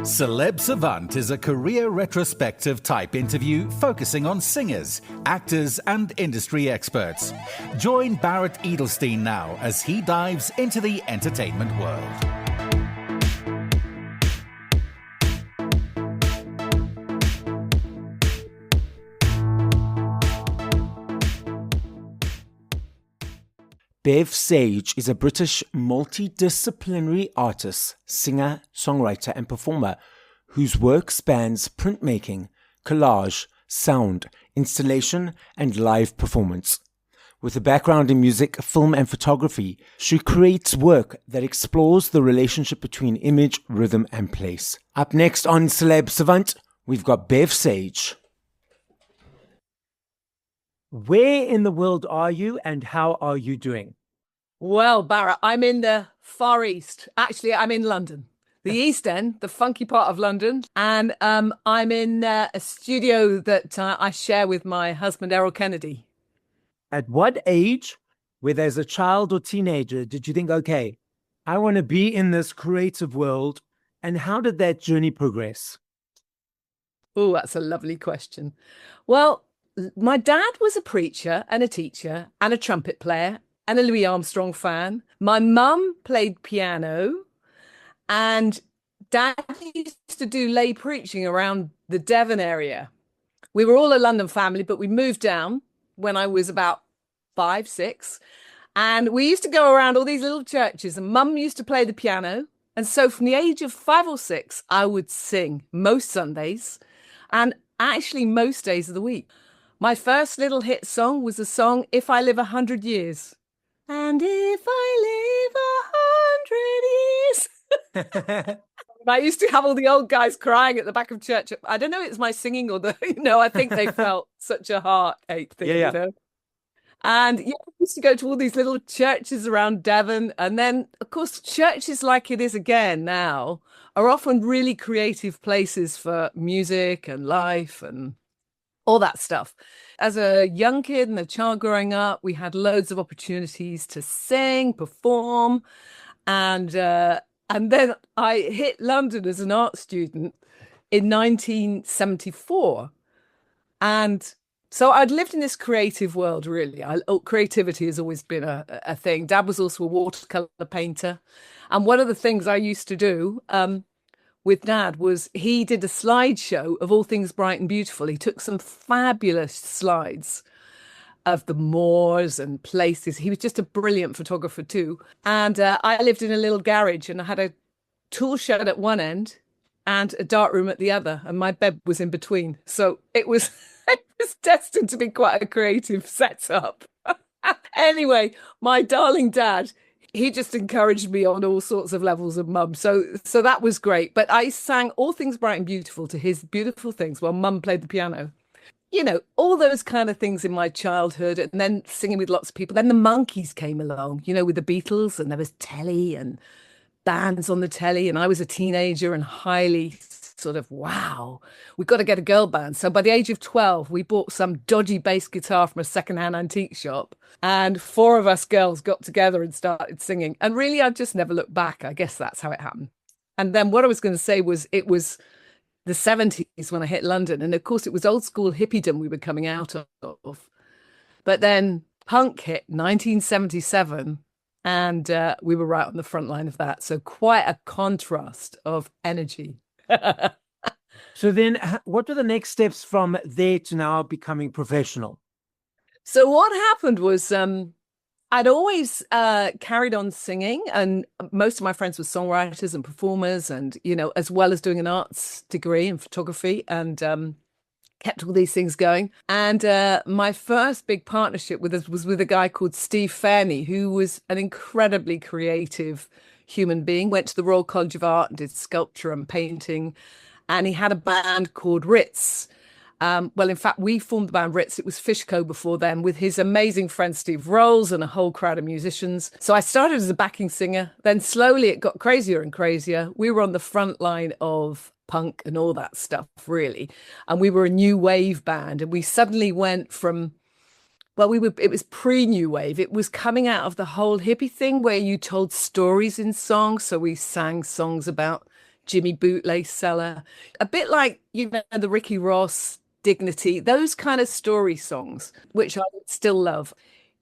Celeb Savant is a career retrospective type interview focusing on singers, actors, and industry experts. Join Barrett Edelstein now as he dives into the entertainment world. Bev Sage is a British multidisciplinary artist, singer, songwriter and performer whose work spans printmaking, collage, sound, installation and live performance. With a background in music, film and photography, she creates work that explores the relationship between image, rhythm and place. Up next on Celeb Savant, we've got Bev Sage. Where in the world are you and how are you doing? Well, Barra, I'm in the Far East. Actually, I'm in London, the East End, the funky part of London. And I'm in a studio that I share with my husband, Errol Kennedy. At what age, whether as a child or teenager, did you think, okay, I want to be in this creative world? And how did that journey progress? Oh, that's a lovely question. Well, my dad was a preacher and a teacher and a trumpet player and a Louis Armstrong fan. My mum played piano and Dad used to do lay preaching around the Devon area. We were all a London family, but we moved down when I was about 5, 6. And we used to go around all these little churches and Mum used to play the piano. And so from the age of 5 or 6, I would sing most Sundays and actually most days of the week. My first little hit song was the song If I Live 100 Years. And if I live 100 years. I used to have all the old guys crying at the back of church. I don't know if it's my singing or I think they felt such a heartache thing, you know. And I used to go to all these little churches around Devon. And then, of course, churches like it is again now are often really creative places for music and life and all that stuff. As a young kid and a child growing up, we had loads of opportunities to sing, perform. And then I hit London as an art student in 1974. And so I'd lived in this creative world, really. Creativity has always been a thing. Dad was also a watercolor painter. And one of the things I used to do with Dad was he did a slideshow of all things bright and beautiful. He took some fabulous slides of the moors and places. He was just a brilliant photographer too. And I lived in a little garage and I had a tool shed at one end and a dark room at the other. And my bed was in between. So it was, it was destined to be quite a creative setup. Anyway, my darling Dad, he just encouraged me on all sorts of levels of Mum. So that was great. But I sang All Things Bright and Beautiful to his beautiful things while Mum played the piano. You know, all those kind of things in my childhood and then singing with lots of people. Then the Monkees came along, you know, with the Beatles and there was telly and bands on the telly. And I was a teenager and highly sort of, wow, we've got to get a girl band. So by the age of 12, we bought some dodgy bass guitar from a secondhand antique shop. And 4 of us girls got together and started singing. And really, I've just never looked back. I guess that's how it happened. And then what I was going to say was it was the 70s when I hit London. And of course, it was old school hippiedom we were coming out of. But then punk hit 1977 and we were right on the front line of that. So quite a contrast of energy. So then what were the next steps from there to now becoming professional? So what happened was I'd always carried on singing and most of my friends were songwriters and performers and, you know, as well as doing an arts degree in photography and kept all these things going. And my first big partnership with us was with a guy called Steve Fairney, who was an incredibly creative human being, went to the Royal College of Art and did sculpture and painting. And he had a band called Ritz. Well, in fact, we formed the band Ritz. It was Fishco before then with his amazing friend Steve Rolls and a whole crowd of musicians. So I started as a backing singer. Then slowly it got crazier and crazier. We were on the front line of punk and all that stuff, really. And we were a new wave band. And we suddenly went from, well, it was pre-new wave. It was coming out of the whole hippie thing where you told stories in songs. So we sang songs about, Jimmy Bootlace Cellar, a bit like, the Ricky Ross, Dignity, those kind of story songs, which I still love.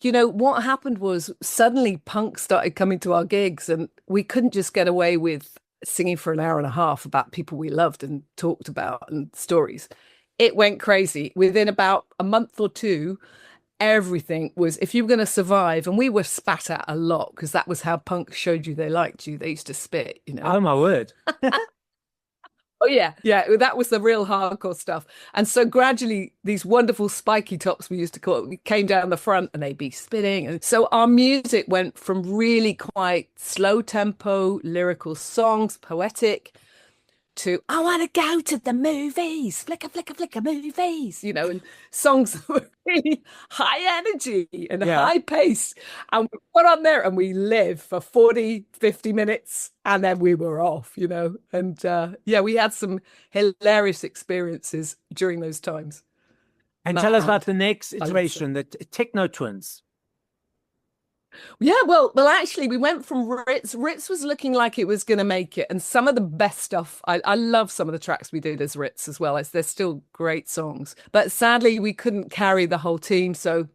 What happened was suddenly punk started coming to our gigs, and we couldn't just get away with singing for an hour and a half about people we loved and talked about and stories. It went crazy. Within about a month or two, everything was, if you were going to survive, and we were spat at a lot because that was how punk showed you they liked you. They used to spit, Oh my word. Oh yeah, that was the real hardcore stuff. And so gradually these wonderful spiky tops, we used to call it, came down the front and they'd be spitting. And so our music went from really quite slow tempo, lyrical songs, poetic, to I want to go to the movies, flicker, flicker, flicker movies, and songs that were really high energy and high pace. And we put on there and we lived for 40, 50 minutes and then we were off, And we had some hilarious experiences during those times. And tell us about the next iteration, the Techno Twins. Yeah, well, actually, we went from Ritz. Ritz was looking like it was going to make it, and some of the best stuff. I love some of the tracks we did as Ritz as well. They're still great songs, but sadly, we couldn't carry the whole team. So,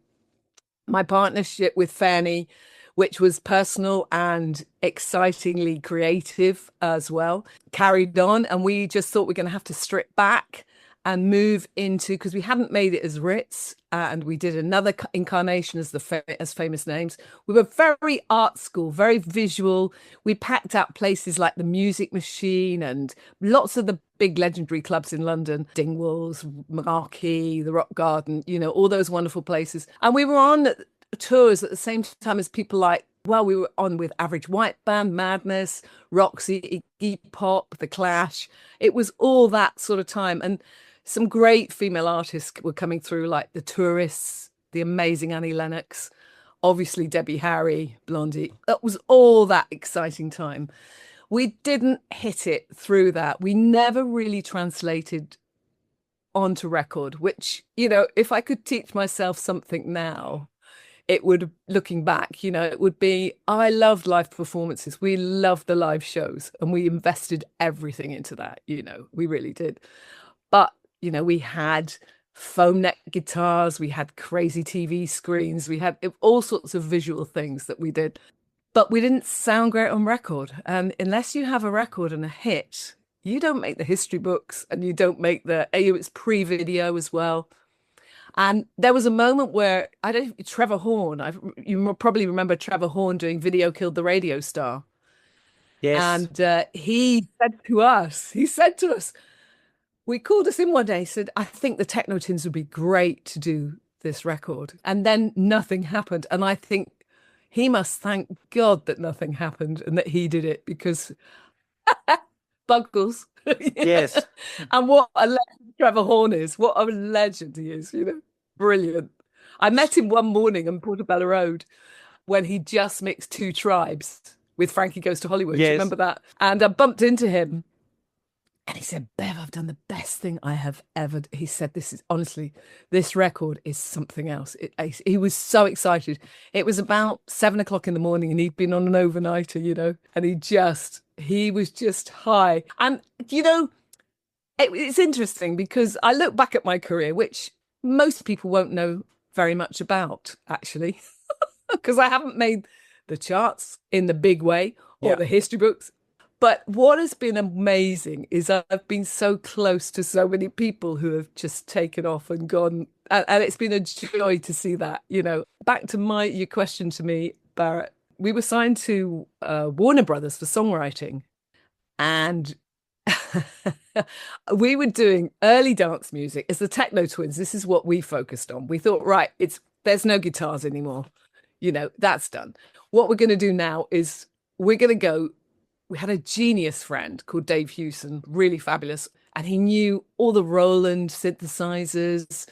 my partnership with Fanny, which was personal and excitingly creative as well, carried on, and we just thought we're going to have to strip back and move into, because we hadn't made it as Ritz, and we did another incarnation as as Famous Names. We were very art school, very visual. We packed out places like the Music Machine and lots of the big legendary clubs in London, Dingwalls, Marquee, the Rock Garden, all those wonderful places. And we were on tours at the same time as people like, we were on with Average White Band, Madness, Roxy, Iggy Pop, The Clash. It was all that sort of time. And some great female artists were coming through, like The Tourists, the amazing Annie Lennox, obviously Debbie Harry, Blondie. It was all that exciting time. We didn't hit it through that. We never really translated onto record, which, if I could teach myself something now, it would, looking back, it would be, I loved live performances. We loved the live shows and we invested everything into that, we really did. But we had foam neck guitars, we had crazy TV screens, we had all sorts of visual things that we did, but we didn't sound great on record. And unless you have a record and a hit, you don't make the history books, and you don't make it's pre-video as well. And there was a moment where Trevor Horn, you probably remember Trevor Horn doing Video Killed the Radio Star. Yes. And he said to us, we called us in one day, said, I think the Techno Twins would be great to do this record. And then nothing happened. And I think he must thank God that nothing happened and that he did it, because Buggles. Yes. And what a legend Trevor Horn is. What a legend he is, Brilliant. I met him one morning on Portobello Road when he just mixed Two Tribes with Frankie Goes to Hollywood. Yes. Do you remember that? And I bumped into him. And he said, Bev, I've done the best thing I have ever. He said, this record is something else. He was so excited. It was about 7:00 in the morning and he'd been on an overnighter, and he was just high. And, it's interesting because I look back at my career, which most people won't know very much about, actually, because I haven't made the charts in the big way or the history books. But what has been amazing is I've been so close to so many people who have just taken off and gone. And it's been a joy to see that, Back to your question to me, Barrett, we were signed to Warner Brothers for songwriting. And we were doing early dance music as the Techno Twins. This is what we focused on. We thought, right, there's no guitars anymore. That's done. What we're going to do now is we're going to go. We had a genius friend called Dave Hewson, really fabulous. And he knew all the Roland synthesizers,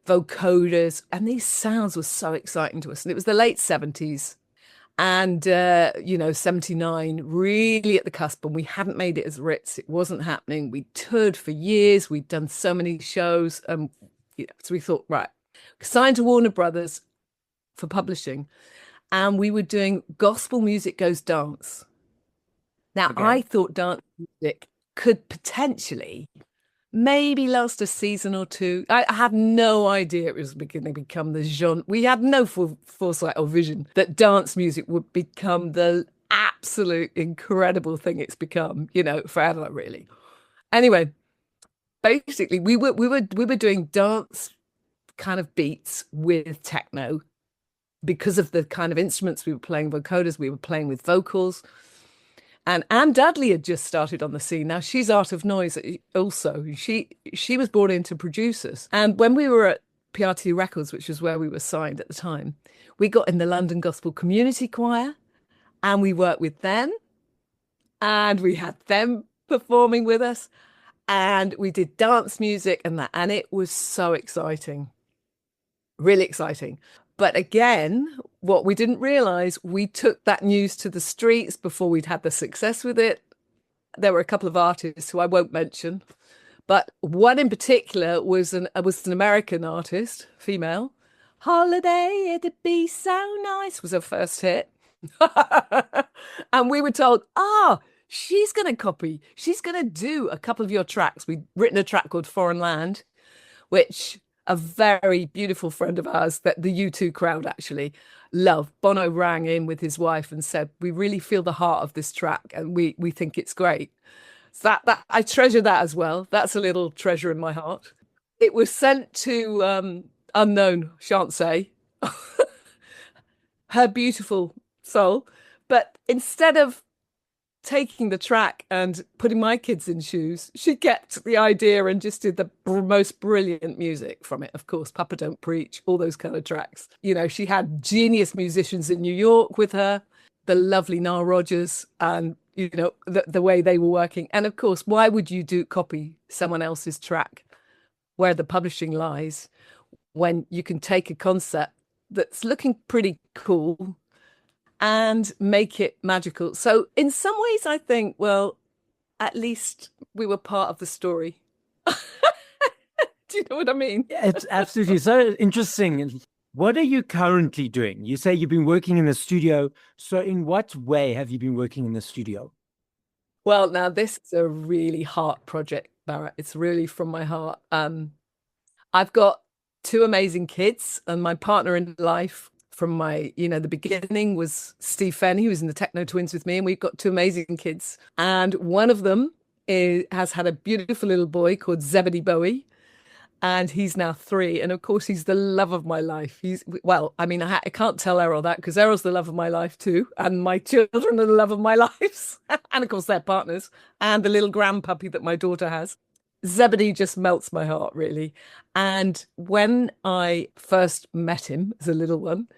vocoders, and these sounds were so exciting to us. And it was the late 70s and, 79, really at the cusp. And we hadn't made it as Ritz. It wasn't happening. We toured for years. We'd done so many shows. So we thought, right, signed to Warner Brothers for publishing. And we were doing Gospel Music Goes Dance. Now, I thought dance music could potentially maybe last a season or two. I had no idea it was going to become the genre. We had no foresight or vision that dance music would become the absolute incredible thing it's become, forever, really. Anyway, basically, we were doing dance kind of beats with techno because of the kind of instruments we were playing, vocoders, we were playing with vocals. And Anne Dudley had just started on the scene. Now she's Art of Noise also. She was brought in to produce us. And when we were at PRT Records, which was where we were signed at the time, we got in the London Gospel Community Choir and we worked with them and we had them performing with us and we did dance music and that. And it was so exciting, really exciting. But again, what we didn't realize, we took that news to the streets before we'd had the success with it. There were a couple of artists who I won't mention, but one in particular was an American artist, female. Holiday, it'd be so nice was her first hit. And we were told, she's going to copy. She's going to do a couple of your tracks. We'd written a track called Foreign Land, which a very beautiful friend of ours that the U2 crowd actually loved. Bono rang in with his wife and said, we really feel the heart of this track and we think it's great. So that I treasure that as well. That's a little treasure in my heart. It was sent to unknown, shan't say, her beautiful soul. But instead of taking the track and putting my kids in shoes, she kept the idea and just did the most brilliant music from it. Of course, Papa Don't Preach, all those kind of tracks. She had genius musicians in New York with her, the lovely Nile Rodgers, and the way they were working. And of course, why would you copy someone else's track where the publishing lies when you can take a concept that's looking pretty cool and make it magical? So in some ways, I think, well, at least we were part of the story. Do you know what I mean? It's absolutely so interesting. What are you currently doing? You say you've been working in the studio. So in what way have you been working in the studio? Well, now this is a really heart project, Barrett. It's really from my heart. I've got two amazing kids and my partner in life from my, the beginning was Steve Fenn, who was in the Techno Twins with me, and we've got two amazing kids. And one of them has had a beautiful little boy called Zebedee Bowie, and he's now 3. And of course, he's the love of my life. I can't tell Errol that because Errol's the love of my life too. And my children are the love of my lives. And of course, their partners and the little grandpuppy that my daughter has. Zebedee just melts my heart, really. And when I first met him as a little one,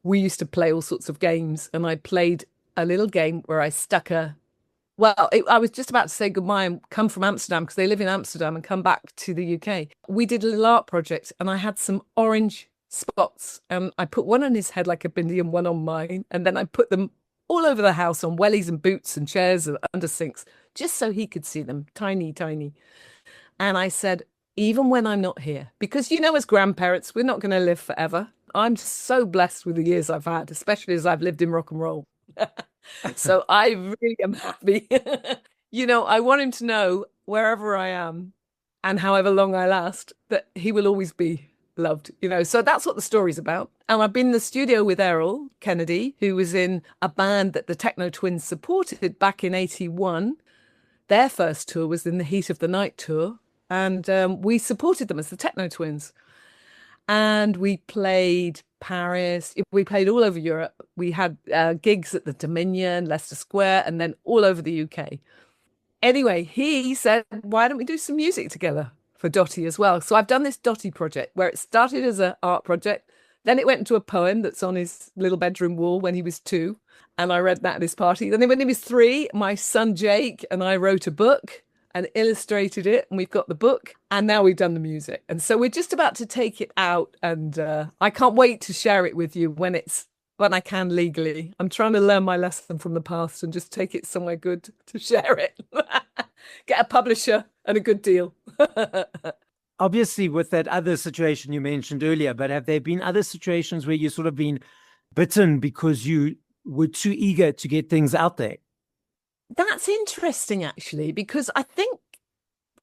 we used to play all sorts of games. And I played a little game where I stuck I was just about to say goodbye and come from Amsterdam because they live in Amsterdam and come back to the UK. We did a little art project and I had some orange spots and I put one on his head like a bindi and one on mine. And then I put them all over the house on wellies and boots and chairs and under sinks, just so he could see them, tiny, tiny. And I said, even when I'm not here, because, as grandparents, we're not going to live forever. I'm so blessed with the years I've had, especially as I've lived in rock and roll. So I really am happy. I want him to know wherever I am and however long I last, that he will always be loved, So that's what the story's about. And I've been in the studio with Errol Kennedy, who was in a band that the Techno Twins supported back in 1981. Their first tour was in the Heat of the Night tour. And we supported them as the Techno Twins. And we played Paris. We played all over Europe. We had gigs at the Dominion, Leicester Square, and then all over the UK. Anyway, he said, why don't we do some music together for Dottie as well? So I've done this Dottie project where it started as an art project. Then it went into a poem that's on his little bedroom wall when he was 2. And I read that at his party. Then when he was 3, my son Jake and I wrote a book and illustrated it, and we've got the book, and now we've done the music. And so we're just about to take it out, and I can't wait to share it with you when I can legally. I'm trying to learn my lesson from the past and just take it somewhere good to share it. Get a publisher and a good deal. Obviously, with that other situation you mentioned earlier, but have there been other situations where you've sort of been bitten because you were too eager to get things out there? That's interesting, actually, because I think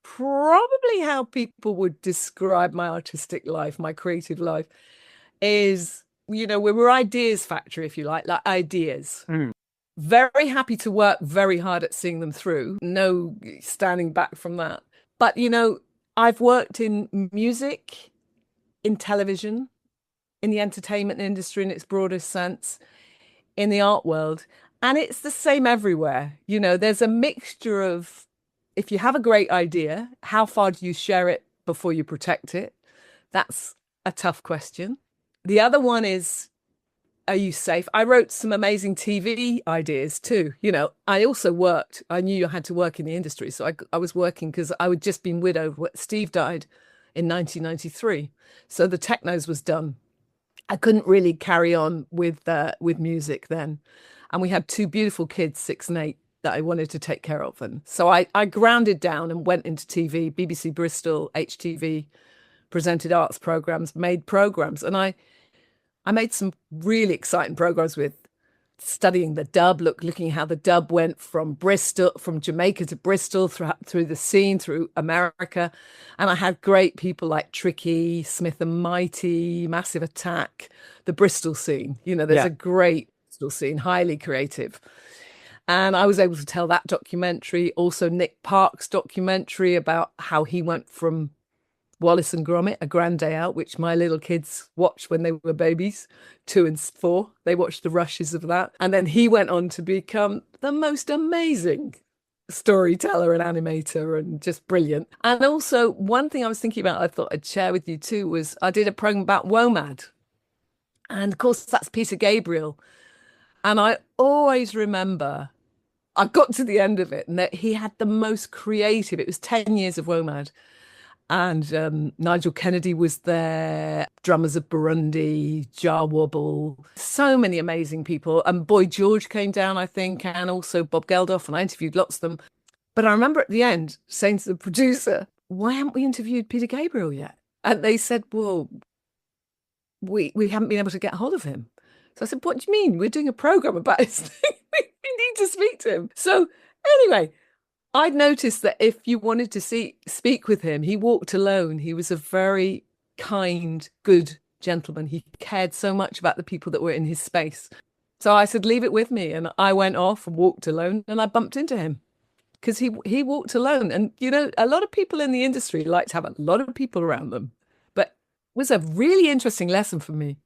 probably how people would describe my artistic life, my creative life, is, we're ideas factory, if you like ideas. Mm. Very happy to work very hard at seeing them through. No standing back from that. But, I've worked in music, in television, in the entertainment industry in its broadest sense, in the art world. And it's the same everywhere. There's a mixture of, if you have a great idea, how far do you share it before you protect it? That's a tough question. The other one is, are you safe? I wrote some amazing TV ideas too. I also worked. I knew you had to work in the industry. So I was working because I had just been widowed. Steve died in 1993. So the Technos was done. I couldn't really carry on with music then. And we had two beautiful kids, 6 and 8, that I wanted to take care of. And so I grounded down and went into TV, BBC Bristol, HTV, presented arts programs, made programs. And I made some really exciting programs with studying the dub, looking how the dub went from Jamaica to Bristol, through the scene, through America. And I had great people like Tricky, Smith and Mighty, Massive Attack, the Bristol scene. There's a great Bristol scene, highly creative. And I was able to tell that documentary, also Nick Park's documentary about how he went from Wallace and Gromit, A Grand Day Out, which my little kids watched when they were babies, 2 and 4. They watched the rushes of that. And then he went on to become the most amazing storyteller and animator, and just brilliant. And also, one thing I was thinking about, I thought I'd share with you too, was I did a program about WOMAD. And of course, that's Peter Gabriel. And I always remember, I got to the end of it, and that he had the most creative, it was 10 years of WOMAD. And Nigel Kennedy was there, drummers of Burundi, Jar Wobble, so many amazing people. And Boy George came down, I think, and also Bob Geldof, and I interviewed lots of them. But I remember at the end saying to the producer, why haven't we interviewed Peter Gabriel yet? And they said, well, we haven't been able to get hold of him. So I said, what do you mean? We're doing a program about his thing. We need to speak to him. So anyway, I'd noticed that if you wanted to speak with him, he walked alone. He was a very kind, good gentleman. He cared so much about the people that were in his space. So I said, leave it with me. And I went off and walked alone, and I bumped into him because he walked alone. And, a lot of people in the industry like to have a lot of people around them. But it was a really interesting lesson for me.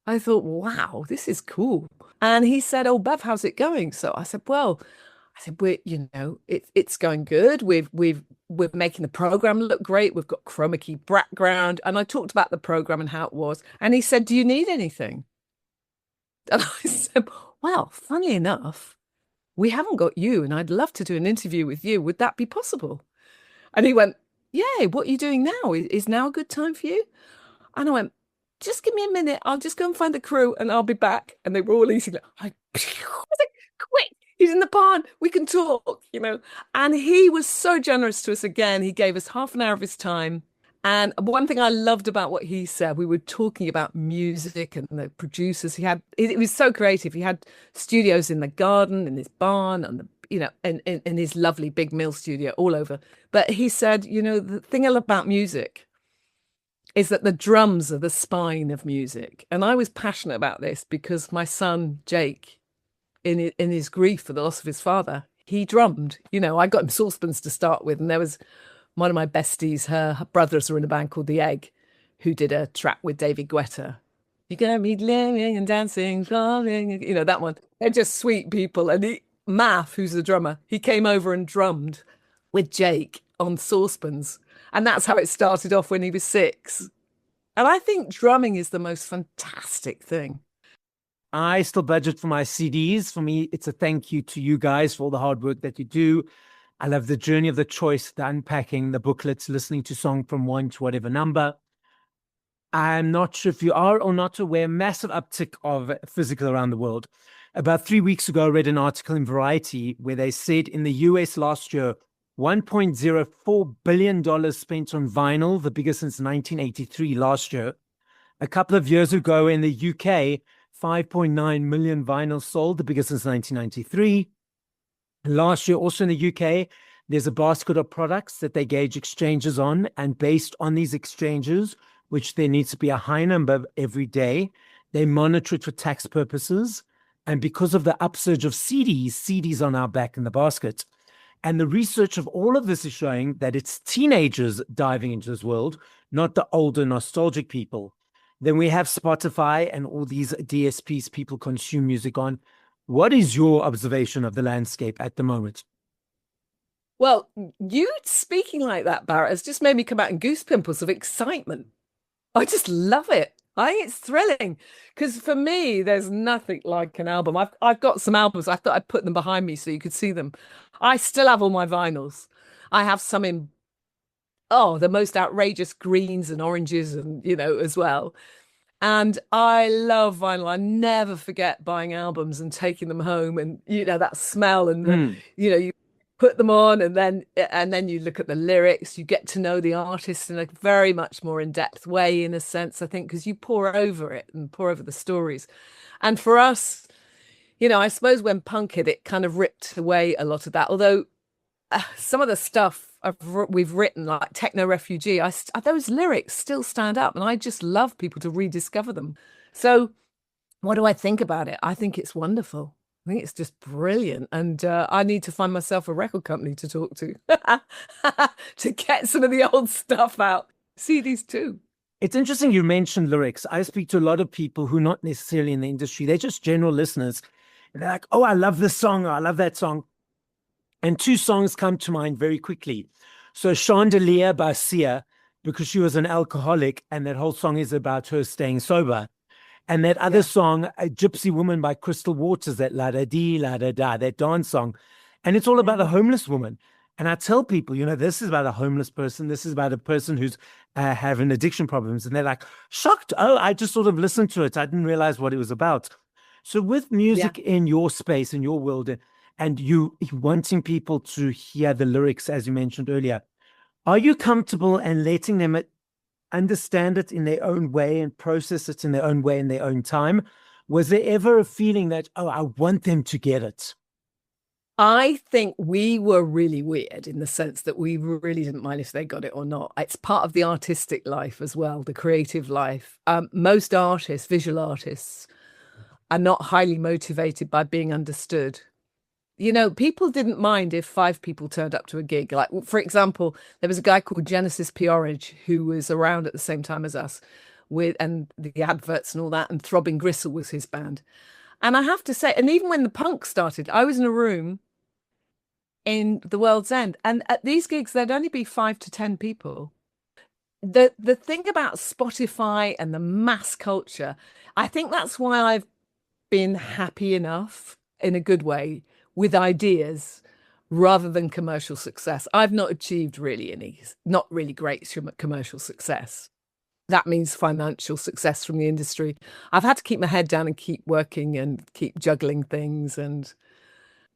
I thought, wow, this is cool. And he said, oh, Bev, how's it going? So I said, it's going good. We're making the program look great. We've got chroma key background. And I talked about the program and how it was. And he said, do you need anything? And I said, well, funnily enough, we haven't got you, and I'd love to do an interview with you. Would that be possible? And he went, yeah, what are you doing now? Is now a good time for you? And I went, just give me a minute. I'll just go and find the crew and I'll be back. And they were all eating. I was like, quick. He's in the barn. We can talk, And he was so generous to us again. He gave us half an hour of his time. And one thing I loved about what he said, we were talking about music and the producers. It was so creative. He had studios in the garden, in his barn, and in his lovely big mill studio all over. But he said, the thing about music is that the drums are the spine of music. And I was passionate about this because my son, Jake, in his grief for the loss of his father, he drummed. I got him saucepans to start with, and there was one of my besties, her brothers were in a band called The Egg, who did a track with David Guetta. You got me living and dancing, falling, that one. They're just sweet people. And Math, who's the drummer, he came over and drummed with Jake on saucepans. And that's how it started off when he was 6. And I think drumming is the most fantastic thing. I still budget for my CDs. For me, it's a thank you to you guys for all the hard work that you do. I love the journey of the choice, the unpacking, the booklets, listening to song from 1 to whatever number. I'm not sure if you are or not aware, massive uptick of physical around the world. About 3 weeks ago, I read an article in Variety where they said in the US last year, $1.04 billion spent on vinyl, the biggest since 1983 last year. A couple of years ago in the UK, 5.9 million vinyls sold, the biggest since 1993. Last year, also in the UK, there's a basket of products that they gauge exchanges on, and based on these exchanges, which there needs to be a high number every day, they monitor it for tax purposes. And because of the upsurge of CDs are now back in the basket. And the research of all of this is showing that it's teenagers diving into this world, not the older nostalgic people. Then we have Spotify and all these DSPs people consume music on. What is your observation of the landscape at the moment? Well, you speaking like that, Barrett, has just made me come out in goose pimples of excitement. I just love it. I think it's thrilling because for me, there's nothing like an album. I've got some albums. I thought I'd put them behind me so you could see them. I still have all my vinyls. I have some in the most outrageous greens and oranges and as well. And I love vinyl. I never forget buying albums and taking them home and that smell and you put them on and then you look at the lyrics, you get to know the artist in a very much more in-depth way, in a sense, I think, because you pour over it and pour over the stories. And for us, I suppose when punk hit, it kind of ripped away a lot of that. Although some of the stuff we've written, like Techno Refugee, those lyrics still stand up, and I just love people to rediscover them. So what do I think about it? I think it's wonderful. I think it's just brilliant. And I need to find myself a record company to talk to to get some of the old stuff out. CDs too. It's interesting you mentioned lyrics. I speak to a lot of people who are not necessarily in the industry. They're just general listeners. And they're like, oh, I love this song, or I love that song. And two songs come to mind very quickly. So Chandelier by Sia, because she was an alcoholic, and that whole song is about her staying sober. And that other song, A Gypsy Woman by Crystal Waters, that la-da-dee, la-da-da, that dance song. And it's all about a homeless woman. And I tell people, this is about a homeless person. This is about a person who's having addiction problems. And they're like, shocked. Oh, I just sort of listened to it. I didn't realize what it was about. So with music in your space, in your world, and you wanting people to hear the lyrics, as you mentioned earlier, are you comfortable and letting them understand it in their own way and process it in their own way in their own time? Was there ever a feeling that, I want them to get it? I think we were really weird in the sense that we really didn't mind if they got it or not. It's part of the artistic life as well, the creative life. Most artists, visual artists, are not highly motivated by being understood. People didn't mind if 5 people turned up to a gig. Like, for example, there was a guy called Genesis Peorage who was around at the same time as us and the adverts and all that, and Throbbing Gristle was his band. And I have to say, and even when the punk started, I was in a room in the World's End, and at these gigs, there'd only be 5 to 10 people. The thing about Spotify and the mass culture, I think that's why I've been happy enough, in a good way, with ideas rather than commercial success. I've not achieved not really great commercial success. That means financial success from the industry. I've had to keep my head down and keep working and keep juggling things. And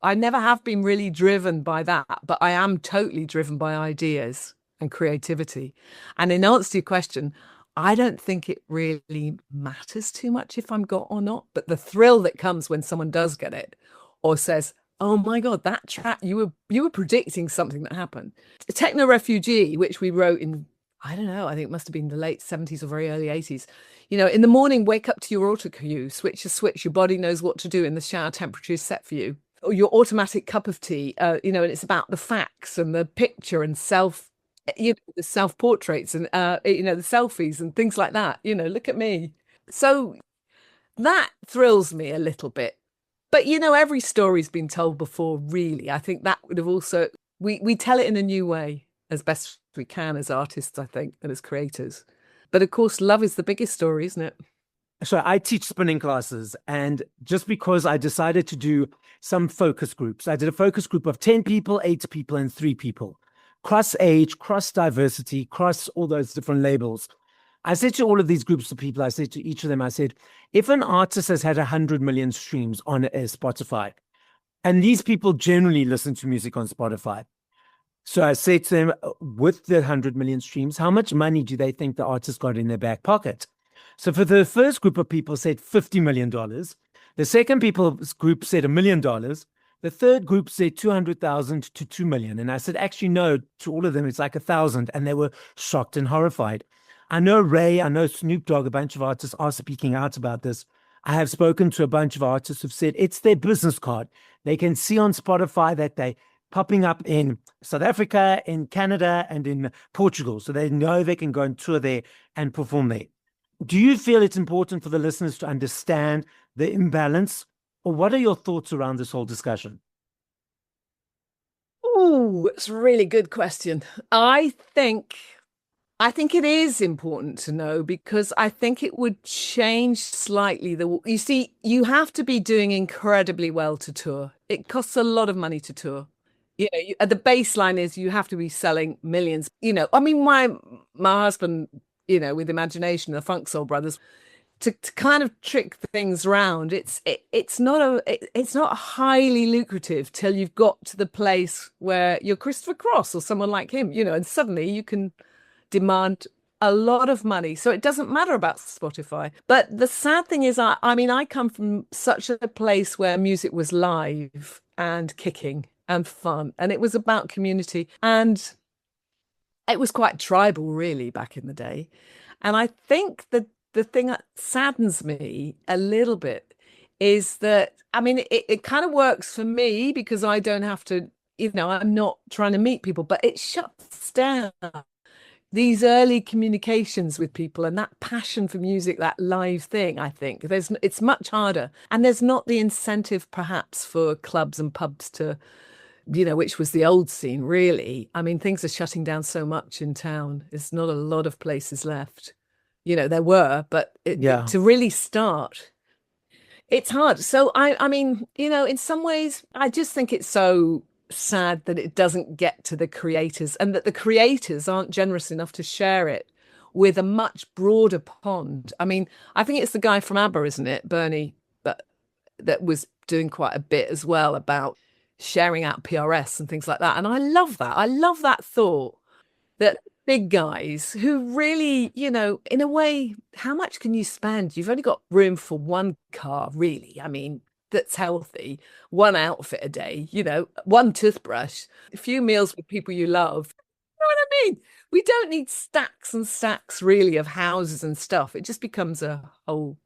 I never have been really driven by that, but I am totally driven by ideas and creativity. And in answer to your question, I don't think it really matters too much if I'm got or not, but the thrill that comes when someone does get it or says, oh my God, that track, you were predicting something that happened. Techno Refugee, which we wrote in, I don't know, I think it must have been the late 70s or very early 80s. In the morning, wake up to your auto cue, switch a switch, your body knows what to do, and the shower temperature is set for you. Or your automatic cup of tea, and it's about the facts and the picture and the self-portraits and, the selfies and things like that. Look at me. So that thrills me a little bit. But, every story's been told before, really. I think that would have also, we tell it in a new way as best we can as artists, I think, and as creators. But of course, love is the biggest story, isn't it? So I teach spinning classes, and just because I decided to do some focus groups, I did a focus group of 10 people, 8 people, and 3 people. Cross age, cross diversity, cross all those different labels. I said to all of these groups of people, I said to each of them, I said, if an artist has had 100 million streams on Spotify, and these people generally listen to music on Spotify. So I said to them, with the 100 million streams, how much money do they think the artist got in their back pocket? So for the first group of people said $50 million. The second group said $1 million. The third group said 200,000 to 2 million. And I said, actually, no, to all of them, it's like 1,000. And they were shocked and horrified. I know Ray, I know Snoop Dogg, a bunch of artists are speaking out about this. I have spoken to a bunch of artists who've said it's their business card. They can see on Spotify that they popping up in South Africa, in Canada, and in Portugal. So they know they can go and tour there and perform there. Do you feel it's important for the listeners to understand the imbalance? Or what are your thoughts around this whole discussion? Oh, it's a really good question. I think it is important to know, because I think it would change slightly. You see, you have to be doing incredibly well to tour. It costs a lot of money to tour. The baseline is you have to be selling millions. I mean, my husband, with Imagination, the Funk Soul Brothers, to kind of trick things around. It's not highly lucrative till you've got to the place where you're Christopher Cross or someone like him, and suddenly you can demand a lot of money. So it doesn't matter about Spotify. But the sad thing is, I come from such a place where music was live and kicking and fun, and it was about community, and it was quite tribal, really, back in the day. And I think that the thing that saddens me a little bit is that, it kind of works for me because I don't have to, I'm not trying to meet people, but it shuts down these early communications with people and that passion for music, that live thing. I think it's much harder, and there's not the incentive perhaps for clubs and pubs to, which was the old scene, really. Things are shutting down so much in town. There's not a lot of places left. There were, but to really start, it's hard. So in some ways, I just think it's so sad that it doesn't get to the creators, and that the creators aren't generous enough to share it with a much broader pond. I think it's the guy from ABBA, isn't it, Bernie, but that was doing quite a bit as well about sharing out PRS and things like that. And I love that. I love that thought that big guys who really, in a way, how much can you spend? You've only got room for one car, really. That's healthy, one outfit a day, one toothbrush, a few meals with people you love. You know what I mean? We don't need stacks and stacks, really, of houses and stuff. It just becomes a whole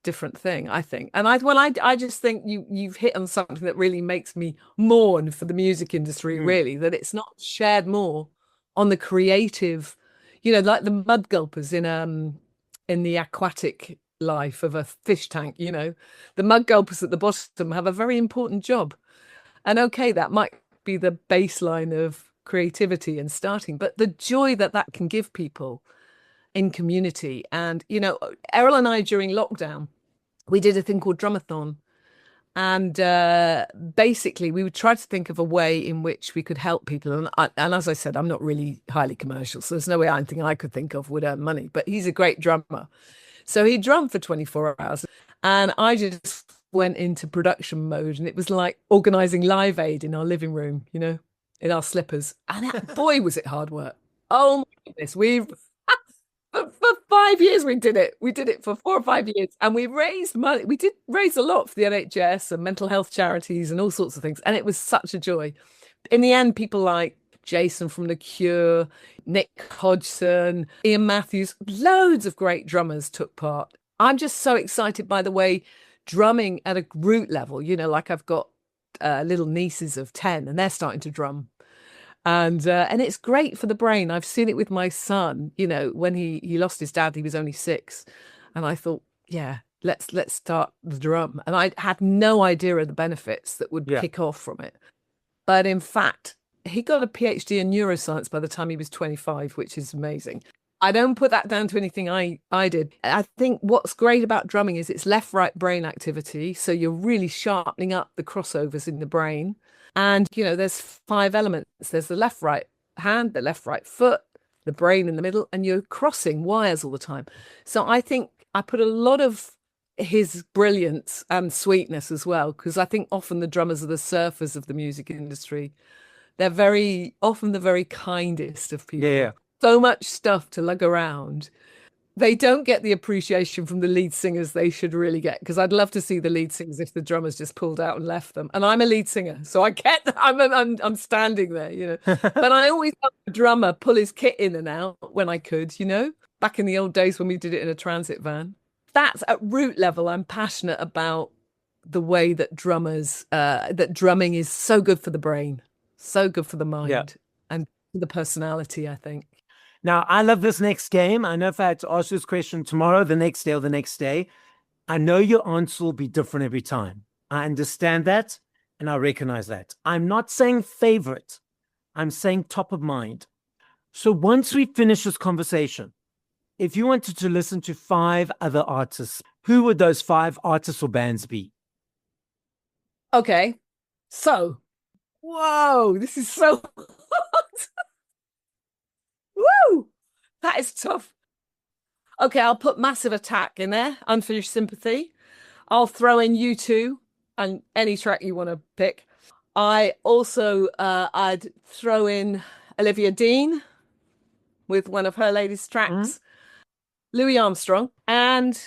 different thing, I think. And I just think you've hit on something that really makes me mourn for the music industry, really, that it's not shared more on the creative, like the mud gulpers in the aquatic life of a fish tank. The mud gulpers at the bottom have a very important job, and okay, that might be the baseline of creativity and starting, but the joy that can give people in community. And Errol and I, during lockdown, we did a thing called Drumathon, and basically we would try to think of a way in which we could help people. And as I said, I'm not really highly commercial, so there's no way anything I could think of would earn money, but he's a great drummer. So he drummed for 24 hours, and I just went into production mode, and it was like organizing Live Aid in our living room, in our slippers. And boy, was it hard work. Oh my goodness. For 5 years we did it. We did it for 4 or 5 years, and we raised money. We did raise a lot for the NHS and mental health charities and all sorts of things. And it was such a joy. In the end, people like Jason from The Cure, Nick Hodgson, Ian Matthews, loads of great drummers took part. I'm just so excited by the way drumming at a root level, like I've got little nieces of 10, and they're starting to drum. And it's great for the brain. I've seen it with my son, when he lost his dad, he was only 6. And I thought, yeah, let's start the drum. And I had no idea of the benefits that would kick off from it. But in fact, he got a PhD in neuroscience by the time he was 25, which is amazing. I don't put that down to anything I did. I think what's great about drumming is it's left-right brain activity. So you're really sharpening up the crossovers in the brain. And, there's 5 elements. There's the left-right hand, the left-right foot, the brain in the middle, and you're crossing wires all the time. So I think I put a lot of his brilliance and sweetness as well, because I think often the drummers are the surfers of the music industry. They're very often the very kindest of people. Yeah. So much stuff to lug around. they don't get the appreciation from the lead singers they should really get, because I'd love to see the lead singers if the drummers just pulled out and left them. And I'm a lead singer, so I get that. I'm standing there, you know. But I always help the drummer pull his kit in and out when I could, you know, back in the old days when we did it in a transit van. That's at root level. I'm passionate about the way that that drumming is so good for the brain, so good for the mind, and for the personality, I think. Now, I love this next game. I know if I had to ask this question tomorrow, the next day, or the next day, I know your answer will be different every time. I understand that, and I recognize that. I'm not saying favorite. I'm saying top of mind. So once we finish this conversation, if you wanted to listen to 5 other artists, who would those 5 artists or bands be? Okay. So, whoa, this is so hot. Woo! That is tough. Okay, I'll put Massive Attack in there, Unfinished Sympathy. I'll throw in U2 and any track you want to pick. I also, I'd throw in Olivia Dean with one of her latest tracks, Louis Armstrong, and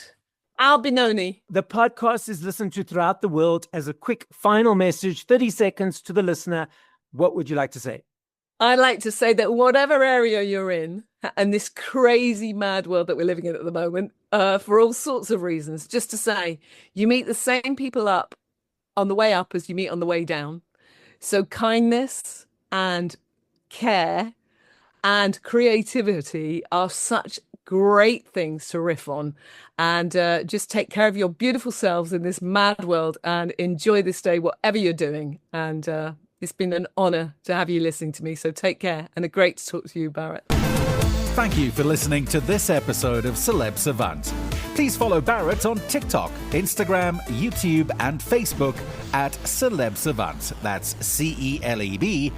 Al Binoni. The podcast is listened to throughout the world. As a quick final message, 30 seconds to the listener, what would you like to say? I'd like to say that whatever area you're in, and this crazy mad world that we're living in at the moment, for all sorts of reasons, just to say, you meet the same people up on the way up as you meet on the way down. So kindness and care and creativity are such great things to riff on. And just take care of your beautiful selves in this mad world and enjoy this day, whatever you're doing. And it's been an honor to have you listening to me. So take care, and a great to talk to you, Barrett. Thank you for listening to this episode of Celeb Savant. Please follow Barrett on TikTok, Instagram, YouTube, and Facebook at Celeb Savant. That's CelebSavant.